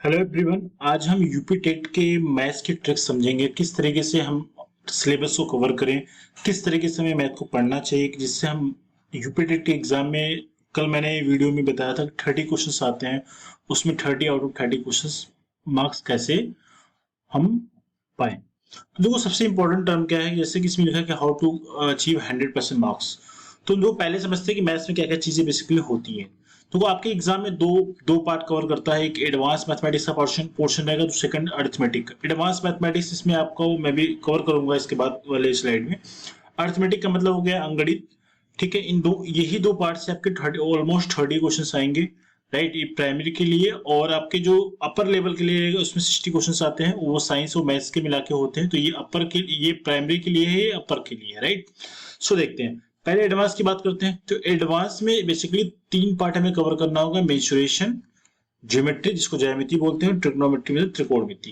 Hello everyone. आज हम UP TET के मैथ्स की ट्रिक्स समझेंगे, किस तरीके से हम सिलेबस को कवर करें, किस तरीके से हमें मैथ को पढ़ना चाहिए कि जिससे हम यूपी टेट के एग्जाम में, कल मैंने वीडियो में बताया था 30 क्वेश्चंस आते हैं, उसमें 30 आउट ऑफ 30 क्वेश्चंस मार्क्स कैसे हम पाएं। तो देखो, सबसे इंपॉर्टेंट टर्म क्या है, जैसे कि इसमें लिखा है कि हाउ टू अचीव 100% मार्क्स। तो लोग पहले समझते हैं कि मैथ्स में क्या क्या चीजें बेसिकली होती हैं। तो वो आपके एग्जाम में दो दो पार्ट कवर करता है। एक एडवांस मैथमेटिक्स का पोर्शन रहेगा, तो सेकंड अरिथमेटिक। एडवांस मैथमेटिक्स इसमें आपको मैं भी कवर करूंगा इसके बाद वाले स्लाइड में। अरिथमेटिक का मतलब हो गया अंगणित। ठीक है, इन दो यही दो पार्ट से आपके 30 ऑलमोस्ट 30 क्वेश्चन आएंगे, राइट। ये प्राइमरी के लिए, और आपके जो अपर लेवल के लिए रहेगा उसमें 60 क्वेश्चन आते हैं, वो साइंस और मैथ्स के मिला के होते हैं। तो ये अपर के, ये प्राइमरी के लिए है, ये अपर के लिए, राइट। सो देखते हैं, पहले एडवांस की बात करते हैं। तो एडवांस में बेसिकली 3 पार्ट हमें कवर करना होगा। मेंसुरेशन, ज्योमेट्री जिसको ज्यामिति बोलते हैं, ट्रिग्नोमेट्री में त्रिकोणमिति।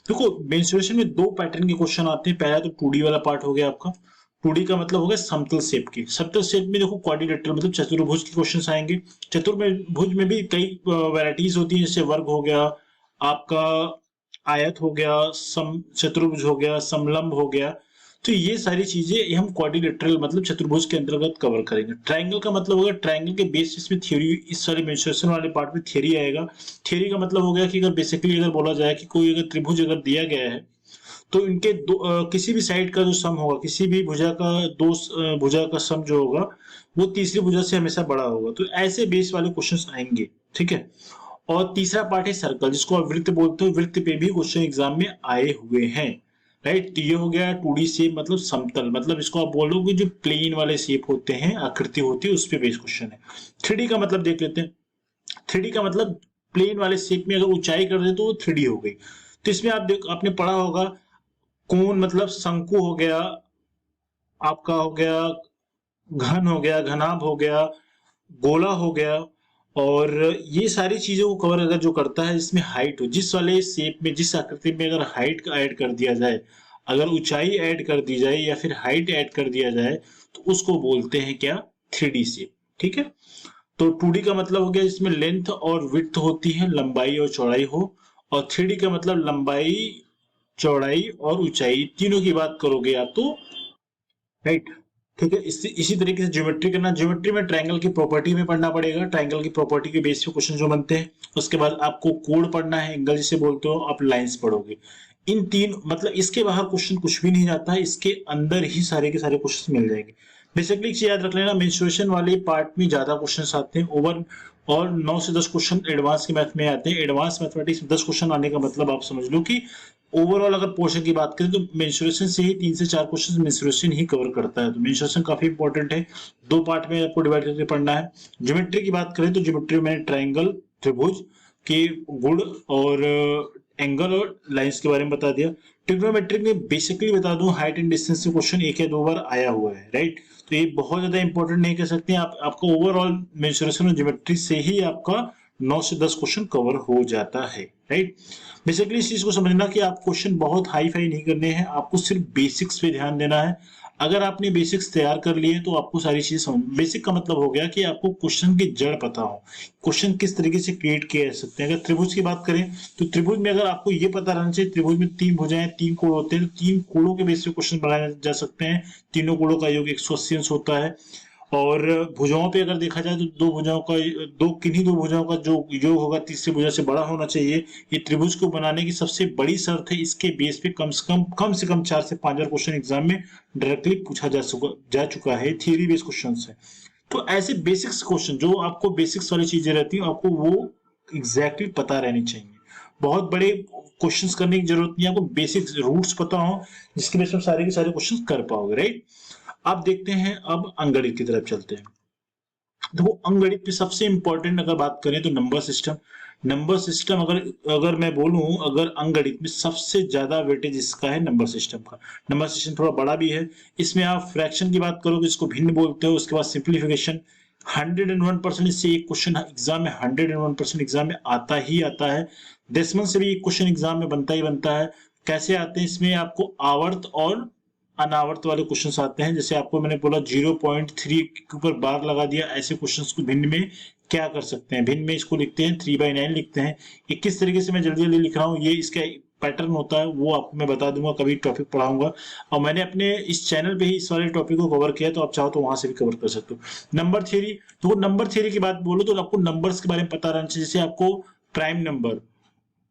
देखो, मेंसुरेशन में 2 पैटर्न के क्वेश्चन आते हैं। पहला तो 2D वाला पार्ट हो गया आपका। 2D का मतलब हो गया समतल शेप की। समतल शेप में देखो क्वाड्रिलेटरल मतलब चतुर्भुज के क्वेश्चन आएंगे। चतुर्भुज में भी कई वैरायटीज होती है, जैसे वर्ग हो गया, आपका आयत हो गया, सम चतुर्भुज हो गया, समलंब हो गया। तो ये सारी चीजें हम क्वाड्रिलेटरल मतलब चतुर्भुज के अंतर्गत कवर करेंगे। ट्रायंगल का मतलब होगा, ट्रायंगल के बेसिस में थ्योरी, इस वाले मेंसुरेशन वाले पार्ट में थ्योरी आएगा। थ्योरी का मतलब हो गया कि अगर बेसिकली अगर बोला जाए कि कोई अगर त्रिभुज अगर दिया गया है, तो इनके किसी भी साइड का जो सम होगा, किसी भी भुजा का भुजा का सम जो होगा वो तीसरी भुजा से हमेशा बड़ा होगा। तो ऐसे बेस वाले क्वेश्चंस आएंगे, ठीक है। और तीसरा पार्ट है सर्कल, जिसको आप वृत्त बोलते हो। वृत्त पे भी क्वेश्चन एग्जाम में आए हुए हैं, राइट। तो ये हो गया 2D शेप मतलब समतल, मतलब इसको आप बोलोगे जो प्लेन वाले शेप होते हैं, आकृति होती है, उस पे बेस क्वेश्चन है। 3D का मतलब देख लेते हैं। 3D का मतलब प्लेन वाले शेप में अगर ऊंचाई कर दे तो वो 3D हो गई। तो इसमें आपने पढ़ा होगा, कोण मतलब शंकु हो गया, आपका हो गया घन हो गया, घनाभ हो गया, गोला हो गया। और ये सारी चीजों को कवर अगर जो करता है, इसमें हाइट हो, जिस वाले शेप में, जिस आकृति में अगर हाइट का ऐड कर दिया जाए, अगर ऊंचाई ऐड कर दी जाए या फिर हाइट ऐड कर दिया जाए, तो उसको बोलते हैं क्या, 3D शेप, ठीक है। तो 2D का मतलब हो गया जिसमें लेंथ और विड्थ होती है, लंबाई और चौड़ाई हो। और 3D का मतलब लंबाई, चौड़ाई और ऊंचाई, तीनों की बात करोगे आप तो, राइट। ठीक है, इसी तरीके से ज्योमेट्री करना। ज्योमेट्री में ट्रायंगल की प्रॉपर्टी में पढ़ना पड़ेगा। ट्रायंगल की प्रॉपर्टी के बेस पे क्वेश्चन जो बनते हैं, उसके बाद आपको कोण पढ़ना है, एंगल जिसे बोलते हो, आप लाइंस पढ़ोगे। इन तीन मतलब इसके बाहर क्वेश्चन कुछ भी नहीं जाता है, इसके अंदर ही सारे के सारे क्वेश्चन मिल जाएंगे। बेसिकली एक चीज याद रख लेना, मेंस्ट्रुएशन वाले पार्ट में ज्यादा क्वेश्चन आते हैं ओवर, और 9 से 10 क्वेश्चन एडवांस के मैथ में आते हैं। एडवांस मैथमेटिक्स में 10 क्वेश्चन आने का मतलब आप समझ लो कि ओवरऑल अगर पोर्शन की बात करें तो मेंस्ट्रुएशन से ही 3 से 4 क्वेश्चन मेंस्ट्रुएशन ही कवर करता है। तो मेंस्ट्रुएशन काफी इंपॉर्टेंट है, 2 पार्ट में आपको डिवाइड करके पढ़ना है। ज्योमेट्री की बात करें तो ज्योमेट्री में ट्रायंगल, त्रिभुज के गुण और एंगल और लाइंस के बारे में बता दिया। ट्रिग्नोमेट्री में बेसिकली बता दूं, हाइट एंड डिस्टेंस से क्वेश्चन 1 या 2 बार आया हुआ है, राइट। तो ये बहुत ज्यादा इंपॉर्टेंट नहीं कह सकते आप, आपका ओवरऑल मेंस्ट्रुएशन और ज्योमेट्री से ही आपका 9 से 10 क्वेश्चन कवर हो जाता है, राइट। बेसिकली इस चीज को समझना कि आप क्वेश्चन बहुत हाई फाई नहीं करने हैं, आपको सिर्फ बेसिक्स पे ध्यान देना है। अगर आपने बेसिक्स तैयार कर लिए तो आपको सारी चीजें समझ। बेसिक का मतलब हो गया कि आपको क्वेश्चन की जड़ पता हो, क्वेश्चन किस तरीके से क्रिएट किए जा सकते हैं। अगर त्रिभुज की बात करें तो त्रिभुज में अगर आपको ये पता रहना चाहिए, त्रिभुज में 3 भुजाएं, 3 कोण होते हैं, तो 3 कोणों के बेस पे क्वेश्चन बनाए जा सकते हैं। तीनों कोणों का योग 180 अंश होता है। और भुजाओं पे अगर देखा जाए तो किन्हीं दो भुजाओं का जो योग होगा तीसरी भुजा से बड़ा होना चाहिए। ये त्रिभुज को बनाने की सबसे बड़ी शर्त है। इसके बेस पे कम से कम 4 से 5 बार क्वेश्चन एग्जाम में डायरेक्टली पूछा जा चुका है, थियरी बेस्ड क्वेश्चन है। तो ऐसे बेसिक्स क्वेश्चन जो आपको बेसिक्स वाली चीजें रहती हैं, आपको वो एग्जैक्टली पता रहनी चाहिए। बहुत बड़े क्वेश्चंस करने की जरूरत नहीं है, आपको बेसिक रूट्स पता हो, जिसके बेस पर सारे के सारे क्वेश्चंस कर पाओगे, राइट। अब देखते हैं, अब अंगणित की तरफ चलते हैं। देखो, अंगणित में सबसे इंपॉर्टेंट अगर बात करें तो नंबर सिस्टम। नंबर सिस्टम अगर मैं बोलूं, अगर अंगणित में सबसे ज्यादा वेटेज इसका है नंबर सिस्टम का। नंबर सिस्टम थोड़ा बड़ा भी है। इसमें आप फ्रैक्शन की बात करोगे, इसको भिन्न बोलते हो। उसके बाद सिंप्लीफिकेशन, 101% इससे एक क्वेश्चन एग्जाम में, 101% एग्जाम में आता ही आता है। डेसिमल से भी एक क्वेश्चन एग्जाम में बनता ही बनता है। कैसे आते हैं, इसमें आपको आवर्त और अनावर्त वाले क्वेश्चंस आते हैं। जैसे आपको मैंने बोला 0.3 के ऊपर बार लगा दिया, ऐसे क्वेश्चंस को भिन्न में क्या कर सकते हैं, भिन्न में इसको लिखते हैं 3/9 लिखते हैं। ये किस तरीके से मैं जल्दी जल्दी लिख रहा हूँ, ये इसका पैटर्न होता है, वो आपको मैं बता दूंगा कभी टॉपिक पढ़ाऊंगा। और मैंने अपने इस चैनल पे ही इस वाले टॉपिक को कवर किया, तो आप चाहो तो वहां से भी कवर कर सकते हो। नंबर थ्योरी, तो नंबर थ्योरी की बात बोलो तो आपको नंबर्स के बारे में पता रहना चाहिए। जैसे आपको प्राइम नंबर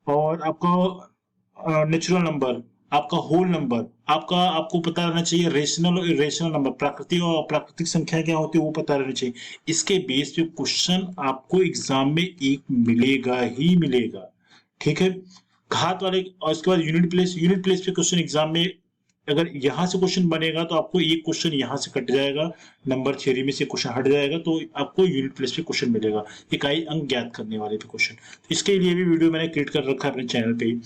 और आपका नेचुरल नंबर, आपका होल नंबर, आपको पता रहना चाहिए रेशनल और इरेशनल नंबर, प्राकृतिक और अप्राकृतिक संख्या क्या होती है वो पता रहना चाहिए। इसके बेस पे क्वेश्चन आपको एग्जाम में एक मिलेगा ही मिलेगा, ठीक है। घात वाले, और इसके बाद यूनिट प्लेस पे क्वेश्चन एग्जाम में अगर यहां से क्वेश्चन बनेगा तो आपको एक क्वेश्चन यहां से कट जाएगा, नंबर थ्योरी में से क्वेश्चन हट जाएगा, तो आपको यूनिट प्लेस पे क्वेश्चन मिलेगा, इकाई अंक ज्ञात करने वाले पे क्वेश्चन। तो इसके लिए भी वीडियो मैंने क्रिएट कर रखा है अपने चैनल पे ही।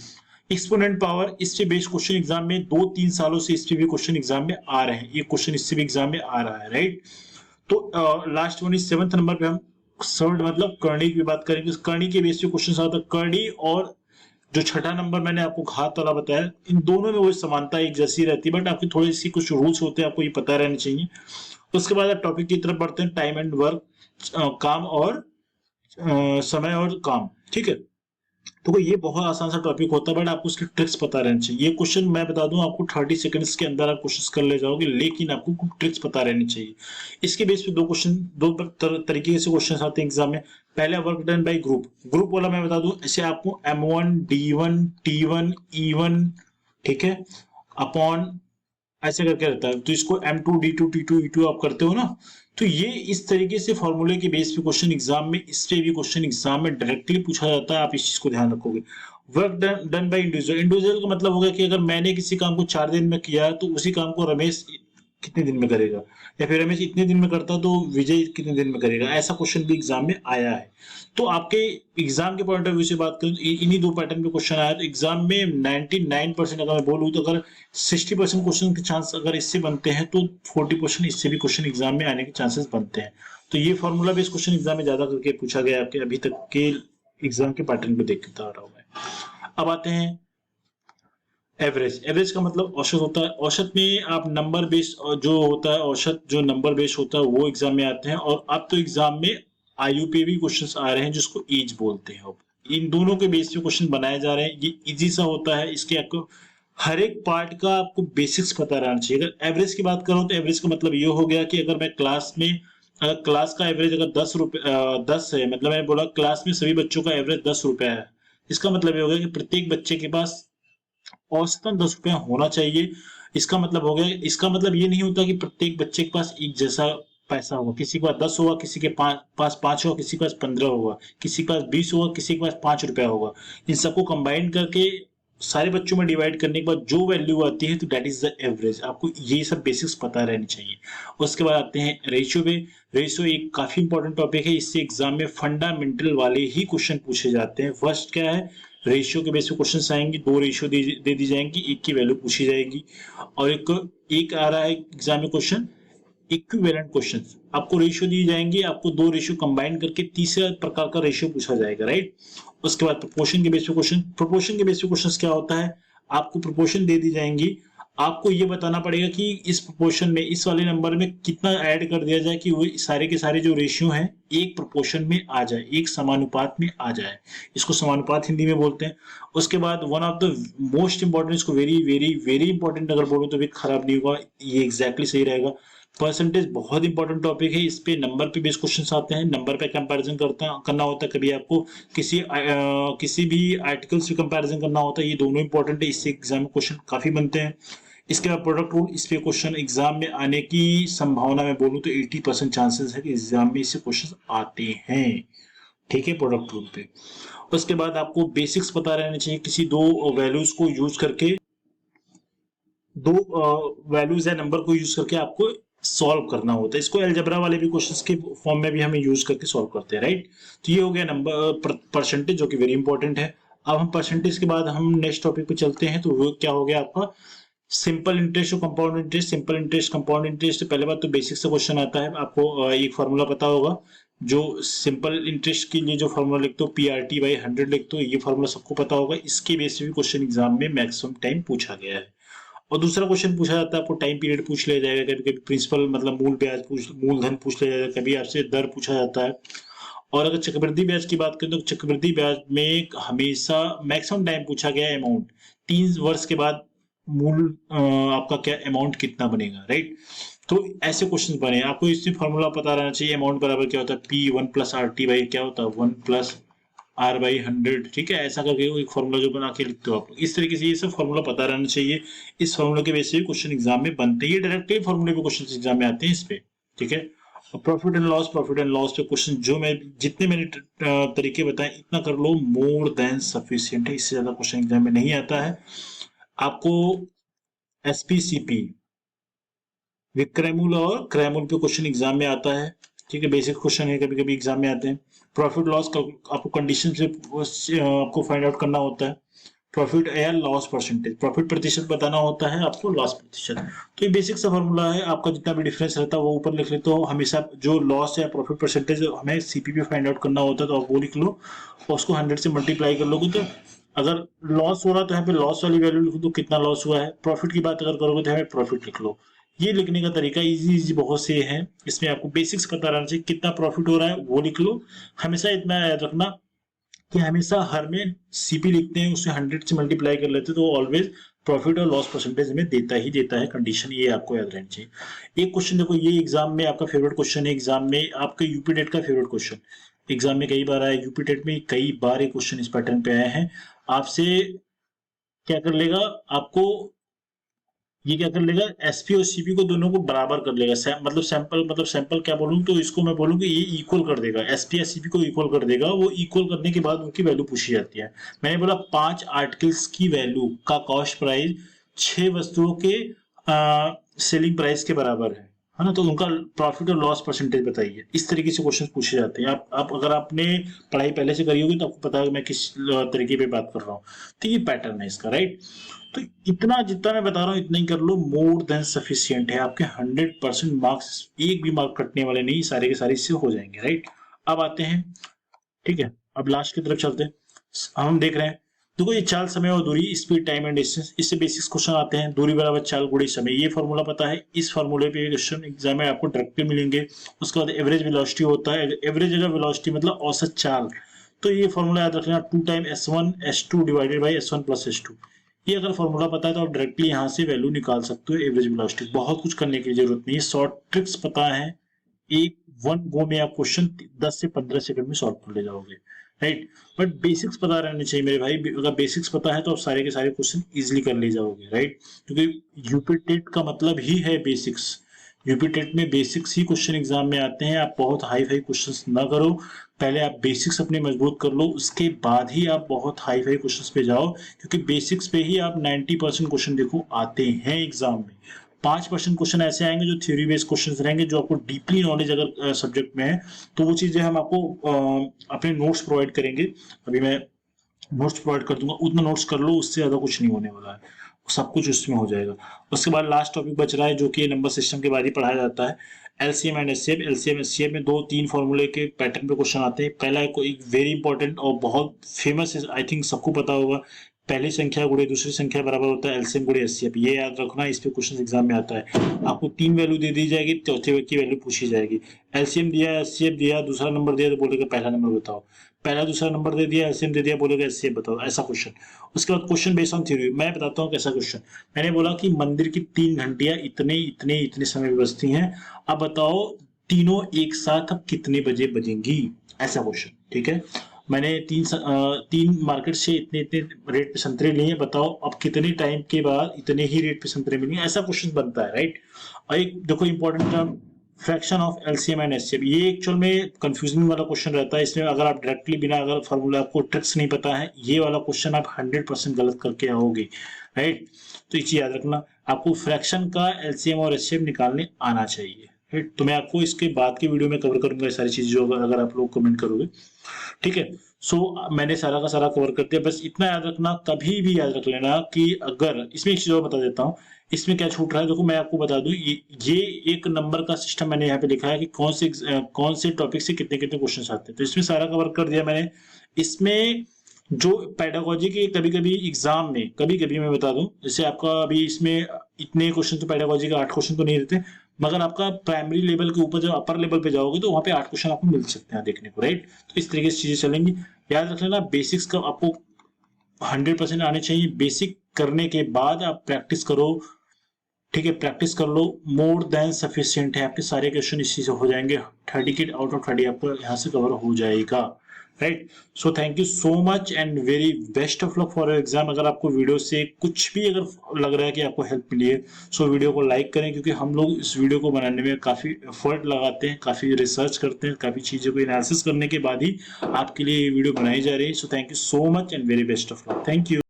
एक्सपोनेंट पावर, इससे बेस्ड क्वेश्चन एग्जाम में 2-3 सालों से इससे भी क्वेश्चन एग्जाम में आ रहे हैं, ये क्वेश्चन इससे भी एग्जाम में आ रहा है, राइट। तो last one is 7th number पे हम सर्ड मतलब करणी की बात करेंगे। करणी के बेस पे क्वेश्चन आता है, करणी और जो छठा नंबर मैंने आपको घात वाला बताया, इन दोनों में वो समानता एक जैसी रहती है, बट आपकी थोड़ी सी कुछ रूल्स होते हैं, आपको ये पता रहना चाहिए। उसके बाद आप टॉपिक की तरफ बढ़ते हैं, टाइम एंड वर्क, काम और समय और काम, ठीक है। तो ये बहुत आसान सा टॉपिक होता है, बट आपको उसकी ट्रिक्स पता रहनी चाहिए। ये क्वेश्चन मैं बता दूं आपको 30 सेकंड्स के अंदर आप कोशिश कर ले जाओगे, लेकिन आपको कुछ ट्रिक्स पता रहनी चाहिए। इसके बेस पे दो तरीके से क्वेश्चन आते हैं एग्जाम में। पहले वर्क डन बाय ग्रुप वाला मैं बता दूं, ऐसे आपको M1 D1 T1 E1, ठीक है, अपॉन ऐसे करके रहता है, तो इसको M2 D2 T2 E2 आप करते हो ना, तो ये इस तरीके से फॉर्मूले के बेस पे क्वेश्चन एग्जाम में, इस पे भी क्वेश्चन एग्जाम में डायरेक्टली पूछा जाता है, आप इस चीज को ध्यान रखोगे। वर्क डन बाय इंडिविजुअल का मतलब होगा कि अगर मैंने किसी काम को 4 दिन में किया तो उसी काम को रमेश कितने दिन में करेगा, या फिर रमेश इतने दिन में करता तो विजय कितने दिन में करेगा, ऐसा क्वेश्चन भी एग्जाम में आया है। तो आपके एग्जाम के पॉइंट ऑफ व्यू से बात करें तो इन्हीं दो पैटर्न पे क्वेश्चन आया, तो एग्जाम में 99% अगर मैं बोलूं तो अगर 60% क्वेश्चन के चांस अगर इससे बनते हैं तो 40% इससे भी क्वेश्चन एग्जाम में आने के चांसेस बनते हैं। तो ये फॉर्मूला बेस्ड क्वेश्चन एग्जाम में ज्यादा करके पूछा गया आपके अभी तक के एग्जाम के पैटर्न पे देखता आ रहा हूं मैं। अब आते हैं एवरेज का मतलब औसत होता है। औसत में आप नंबर बेस जो होता है, औसत जो नंबर बेस होता है वो एग्जाम में आते हैं। और अब तो एग्जाम में आयु पे भी क्वेश्चंस आ रहे हैं जिसको एज बोलते हैं। अब इन दोनों के बेस पे क्वेश्चन बनाए जा रहे हैं, ये इजी सा होता है। इसके आपको हर एक पार्ट का आपको बेसिक्स पता रहना चाहिए। अगर एवरेज की बात करूं तो एवरेज का मतलब ये हो गया कि अगर मैं क्लास में, अगर क्लास का एवरेज अगर 10 है, मतलब मैंने बोला क्लास में सभी बच्चों का एवरेज 10 रुपया है, इसका मतलब ये हो गया कि प्रत्येक बच्चे के पास औसतन 10 रुपया होना चाहिए। इसका मतलब हो गया, इसका मतलब ये नहीं होता कि प्रत्येक बच्चे के पास एक जैसा पैसा होगा, किसी के पास 10 होगा, किसी के पास 5 होगा, किसी के पास 15 होगा, किसी के पास 20 होगा, किसी के पास 5 रुपया होगा। इन सबको कंबाइन करके सारे बच्चों में डिवाइड करने के बाद जो वैल्यू आती है तो दैट इज द एवरेज। आपको ये सब बेसिक्स पता रहनी चाहिए। उसके बाद आते हैं रेशियो पे। रेशियो एक काफी इंपॉर्टेंट टॉपिक है, इससे एग्जाम में फंडामेंटल वाले ही क्वेश्चन पूछे जाते हैं। फर्स्ट क्या है, रेशियो के बेस पे क्वेश्चन आएंगे, 2 रेशियो दे दी जाएंगी, एक की वैल्यू पूछी जाएगी। और एक आ रहा है एग्जाम में क्वेश्चन इक्विवेलेंट क्वेश्चन, आपको रेशियो दी जाएंगी, आपको 2 रेशियो कंबाइन करके तीसरा प्रकार का रेशियो पूछा जाएगा, राइट। उसके बाद प्रोपोर्शन के बेस पे क्वेश्चन। प्रोपोर्शन के बेस पे क्वेश्चन क्या होता है, आपको प्रोपोर्शन दे दी जाएंगी, आपको ये बताना पड़ेगा कि इस प्रोपोर्शन में, इस वाले नंबर में कितना ऐड कर दिया जाए कि वो सारे के सारे जो रेशियो हैं एक प्रोपोर्शन में आ जाए, एक समानुपात में आ जाए। इसको समानुपात हिंदी में बोलते हैं। उसके बाद one of the most important, इसको वेरी वेरी वेरी इंपॉर्टेंट अगर बोलूं तो भी खराब नहीं होगा, ये एग्जैक्टली सही रहेगा। परसेंटेज बहुत इंपॉर्टेंट टॉपिक है, इस पे नंबर पे बेस्ड क्वेश्चन आते हैं, नंबर पे कंपैरिजन करना होता है। कभी आपको किसी भी आर्टिकल से कंपैरिजन करना होता है, ये दोनों इंपॉर्टेंट है, इससे एग्जाम में क्वेश्चन काफी बनते हैं। इसके बाद प्रोडक्ट रूल, इस पे क्वेश्चन एग्जाम में आने की संभावना मैं बोलूं तो 80% चांसेस है कि एग्जाम में इससे क्वेश्चन आते हैं, ठीक है, प्रोडक्ट रूल पे। उसके बाद आपको बेसिक्स पता रहने चाहिए, किसी दो वैल्यूज को यूज करके, दो वैल्यूज या नंबर को यूज करके आपको सॉल्व करना होता है। इसको अलजेब्रा वाले भी क्वेश्चंस के फॉर्म में भी हमें यूज करके सॉल्व करते हैं, राइट। तो ये हो गया नंबर परसेंटेज, जो कि वेरी इंपॉर्टेंट है। अब हम परसेंटेज के बाद हम नेक्स्ट टॉपिक पे चलते हैं, तो वो क्या हो गया आपका सिंपल इंटरेस्ट और compound interest. Simple interest, compound interest, पहले बात तो बेसिक से क्वेश्चन आता है, आपको एक फार्मूला पता होगा। जो सिंपल इंटरेस्ट के लिए जो फार्मूला लिखते हो PRT/100 लिखते हो, ये फार्मूला सबको पता होगा। इसके बेस पे भी क्वेश्चन एग्जाम में मैक्सिमम टाइम पूछा गया है। और दूसरा क्वेश्चन पूछा जाता है, आपको टाइम पीरियड पूछ लिया जाएगा, कभी कभी प्रिंसिपल मतलब मूल ब्याज मूलधन पूछ लिया जाएगा, कभी आपसे दर पूछा जाता है। और अगर चक्रवृद्धि ब्याज की बात करें तो चक्रवृद्धि ब्याज में हमेशा मैक्सिमम टाइम पूछा गया अमाउंट 3 वर्ष के बाद मूल आपका क्या अमाउंट कितना बनेगा, राइट। तो ऐसे क्वेश्चन बने, आपको इससे फॉर्मूला पता रहना चाहिए। अमाउंट बराबर क्या होता है, P1 + RT बाई क्या होता है 1 + R/100, ठीक है। ऐसा करके एक फॉर्मूला जो बना के लिखते हो आप, इस तरीके से ये सब फॉर्मूला पता रहना चाहिए। इस फॉर्मूला के बेस पे क्वेश्चन एग्जाम में बनते हैं, ये डायरेक्टली फॉर्मूले पे क्वेश्चन एग्जाम में आते हैं इस पे, ठीक है। प्रॉफिट एंड लॉस पे क्वेश्चन जो मैं जितने मैंने तरीके बताए इतना कर लो, मोर देन सफिशिएंट है। इससे ज्यादा क्वेश्चन एग्जाम में नहीं आता है। आपको SPCP विक्रय मूल्य और क्रय मूल्य पे क्वेश्चन एग्जाम में आता है, ठीक है। बेसिक क्वेश्चन है, कभी कभी एग्जाम में आते हैं। प्रॉफिट लॉस आपको कंडीशन से आपको फाइंड आउट करना होता है। प्रॉफिट या लॉस परसेंटेज, प्रॉफिट प्रतिशत बताना होता है आपको, लॉस प्रतिशत। तो ये बेसिक सा फॉर्मूला है। आपका जितना भी डिफरेंस रहता है वो ऊपर लिख ले, तो हमेशा जो लॉस या प्रॉफिट परसेंटेज हमें CPP फाइंड आउट करना होता है तो आप वो लिख लो और उसको 100 से मल्टीप्लाई कर लोगे तो अगर लॉस हो रहा तो यहाँ पे लॉस वाली वैल्यू लिख दो, कितना लॉस हुआ है। प्रॉफिट की बात अगर करोगे तो यहाँ पे प्रॉफिट लिख लो। ये लिखने का तरीका इजी बहुत से है। इसमें आपको बेसिक्स पता रहना चाहिए, कितना प्रॉफिट हो रहा है वो लिख लो। हमेशा इतना याद रखना कि हमेशा हर में CP लिखते हैं उससे 100 से मल्टीप्लाई कर लेते हैं तो ऑलवेज प्रॉफिट और लॉस परसेंटेज हमें देता है कंडीशन, ये आपको याद रहनी चाहिए। एक क्वेश्चन देखो, ये एग्जाम में आपका फेवरेट क्वेश्चन है, एग्जाम में आपके यूपी टेट का फेवरेट क्वेश्चन एग्जाम में कई बार आया, यूपी टेट में कई बार एक क्वेश्चन इस पैटर्न पे आए हैं। आपसे क्या कर लेगा, आपको ये क्या कर लेगा, SP और CP को दोनों को बराबर कर लेगा। मतलब सैंपल क्या बोलूं तो इसको मैं बोलूं कि ये इक्वल कर देगा, SP या CP को इक्वल कर देगा। वो इक्वल करने के बाद उनकी वैल्यू पूछी जाती है। मैंने बोला 5 आर्टिकल्स की वैल्यू का कॉस्ट प्राइस 6 वस्तुओं के सेलिंग प्राइस के बराबर है ना, तो उनका प्रॉफिट और लॉस परसेंटेज बताइए। इस तरीके से क्वेश्चन पूछे जाते हैं। आप अगर आपने पढ़ाई पहले से करी होगी तो आपको पता है मैं किस तरीके पे बात कर रहा हूँ। तो ये पैटर्न है इसका, राइट। तो इतना जितना मैं बता रहा हूँ इतना ही कर लो, मोर देन सफिशियंट है। आपके 100% मार्क्स, एक भी मार्क कटने वाले नहीं, सारे के सारे इससे हो जाएंगे, राइट। अब आते हैं, ठीक है, अब लास्ट की तरफ चलते हैं। हम देख रहे हैं, देखो ये चाल, समय और दूरी, स्पीड, टाइम एंड डिस्टेंस, इससे बेसिक्स क्वेश्चन आते हैं। दूरी बराबर चाल गुणे समय, ये फॉर्मूला पता है। इस फॉर्मूले पे क्वेश्चन एग्जाम में आपको डायरेक्टली मिलेंगे। उसके बाद एवरेज वेलोसिटी होता है, एवरेज अगर वेलोसिटी मतलब औसत चाल, तो ये फॉर्मूला याद रखना, 2 time S1 S2 divided by S1 + S2। ये अगर फॉर्मूला पता है तो आप डायरेक्टली यहाँ से वैल्यू निकाल सकते हो एवरेज वेलोसिटी। बहुत कुछ करने की जरूरत नहीं है, शॉर्ट ट्रिक्स पता है, एक वन गो में आप क्वेश्चन 10 से 15 सेकंड में सॉल्व कर ले जाओगे, राइट। बट बेसिक्स पता रहने चाहिए मेरे भाई। अगर बेसिक्स पता है तो आप सारे के सारे क्वेश्चन इजीली कर ले जाओगे, राइट। क्योंकि यूपी टेट का मतलब ही है बेसिक्स। यूपी टेट में बेसिक्स ही क्वेश्चन एग्जाम में आते हैं। आप बहुत हाई फाई क्वेश्चंस ना करो, पहले आप बेसिक्स अपने मजबूत कर लो, उसके बाद ही आप बहुत हाई फाई क्वेश्चंस पे जाओ। क्योंकि बेसिक्स पे ही आप 90% क्वेश्चन देखो आते हैं एग्जाम में। 5% क्वेश्चन ऐसे आएंगे जो थ्योरी बेस्ड क्वेश्चन रहेंगे, जो आपको डीपली नॉलेज अगर सब्जेक्ट में है तो वो चीजें हम आपको अपने नोट्स प्रोवाइड करेंगे। अभी मैं नोट्स प्रोवाइड कर दूंगा, उतना नोट्स कर लो, उससे ज्यादा कुछ नहीं होने वाला है, सब कुछ उसमें हो जाएगा। उसके बाद लास्ट टॉपिक बच रहा है जो कि नंबर सिस्टम के बारे में पढ़ाया जाता है, LCM and HCF। LCM HCF में 2-3 फॉर्मूले के पैटर्न पे क्वेश्चन आते हैं। पहला एक वेरी इंपॉर्टेंट और बहुत फेमस है, आई थिंक सबको पता होगा, पहली संख्या गुणे दूसरी संख्या बराबर होता है LCM गुणे HCF। ये याद रखना, इस पे क्वेश्चन एग्जाम में आता है। आपको 3 वैल्यू दे दी जाएगी, चौथे की वैल्यू पूछी जाएगी। LCM दिया, HCF दिया, दूसरा नंबर दिया तो बोलेगा पहला नंबर बताओ, पहला दूसरा नंबर दे दिया, LCM दे दिया, बोलेगा HCF बताओ, ऐसा क्वेश्चन। उसके बाद क्वेश्चन बेस्ड ऑन थ्योरी। मैं बताता हूँ कैसा क्वेश्चन। मैंने बोला कि मंदिर की 3 घंटियां इतने इतने इतने समय में बजती हैं, अब बताओ तीनों एक साथ अब कितने बजे बजेंगी, ऐसा क्वेश्चन, ठीक है। मैंने 3 मार्केट से इतने इतने रेट पे संतरे लिए, बताओ अब कितने टाइम के बाद इतने ही रेट पे संतरे मिलेंगे, ऐसा क्वेश्चन बनता है, राइट। और एक देखो important term, fraction of LCM and HCF। ये एक्चुअल में कंफ्यूजन वाला क्वेश्चन रहता है। इसमें अगर आप डायरेक्टली बिना अगर फॉर्मूला आपको ट्रिक्स नहीं पता है, ये वाला क्वेश्चन आप 100% गलत करके आओगे, राइट। तो ये चीज याद रखना, आपको फ्रैक्शन का LCM और HCF निकालने आना चाहिए, राइट। तो मैं आपको इसके बाद की वीडियो में कवर करूंगा ये सारी चीजें, जो अगर आप लोग कमेंट करोगे, ठीक है। मैंने सारा का सारा कवर कर दिया। बस इतना याद रखना, कभी भी याद रख लेना कि अगर इसमें एक चीज और बता देता हूँ, इसमें क्या छूट रहा है, देखो मैं आपको बता दूं, ये एक नंबर का सिस्टम मैंने यहाँ पे लिखा है कि कौन से टॉपिक से कितने कितने क्वेश्चन आते हैं, तो इसमें सारा कवर कर दिया मैंने। इसमें जो पेडागोजी के कभी कभी एग्जाम में, कभी कभी मैं बता दूं, जैसे आपका अभी इसमें इतने क्वेश्चन तो पेडागोजी का 8 क्वेश्चन तो नहीं रहते, मगर आपका प्राइमरी लेवल के ऊपर जब अपर लेवल पे जाओगे तो वहां पे 8 क्वेश्चन आपको मिल सकते हैं देखने को, राइट। तो इस तरीके से चीजें चलेंगी। याद रख लेना बेसिक्स का आपको 100% आने चाहिए। बेसिक करने के बाद आप प्रैक्टिस करो, ठीक है, प्रैक्टिस कर लो, मोर देन सफिशिएंट है। आपके सारे क्वेश्चन इसी से हो जाएंगे, 30 के आउट ऑफ 30 आपको यहाँ से कवर हो जाएगा, right. So thank you so much and very best of luck for exam. अगर आपको वीडियो से कुछ भी अगर लग रहा है कि आपको हेल्प मिली है, सो वीडियो को लाइक करें, क्योंकि हम लोग इस वीडियो को बनाने में काफी एफर्ट लगाते हैं, काफी रिसर्च करते हैं, काफी चीजों को एनालिसिस करने के बाद ही आपके लिए ये वीडियो बनाई जा रही है। So thank you so much and very best of luck. Thank you.